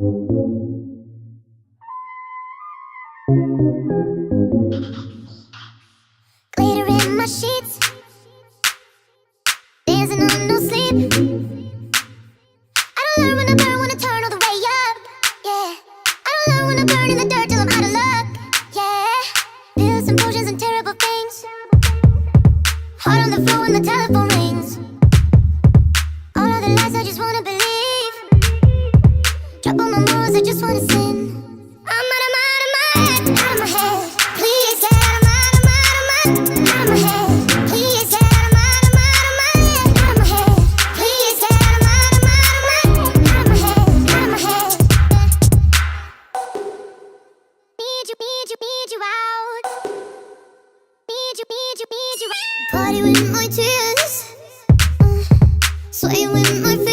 Glitter in my sheets, dancing on no sleep. I don't learn when I burn, when I turn all the way up. Yeah, I don't learn when I burn in the dirt till I'm out of luck. Yeah, pills and potions and terrible things. Heart on the floor when the telephone rings. All of the lies I just wanna believe. Drop all my morals, I just wanna sin. I'm out of my head, out of my head. Please get out of my head. Please get out of my head, out of my head. Please get out of my head. Need you out. Need you out. Party with my tears, sway with my feet.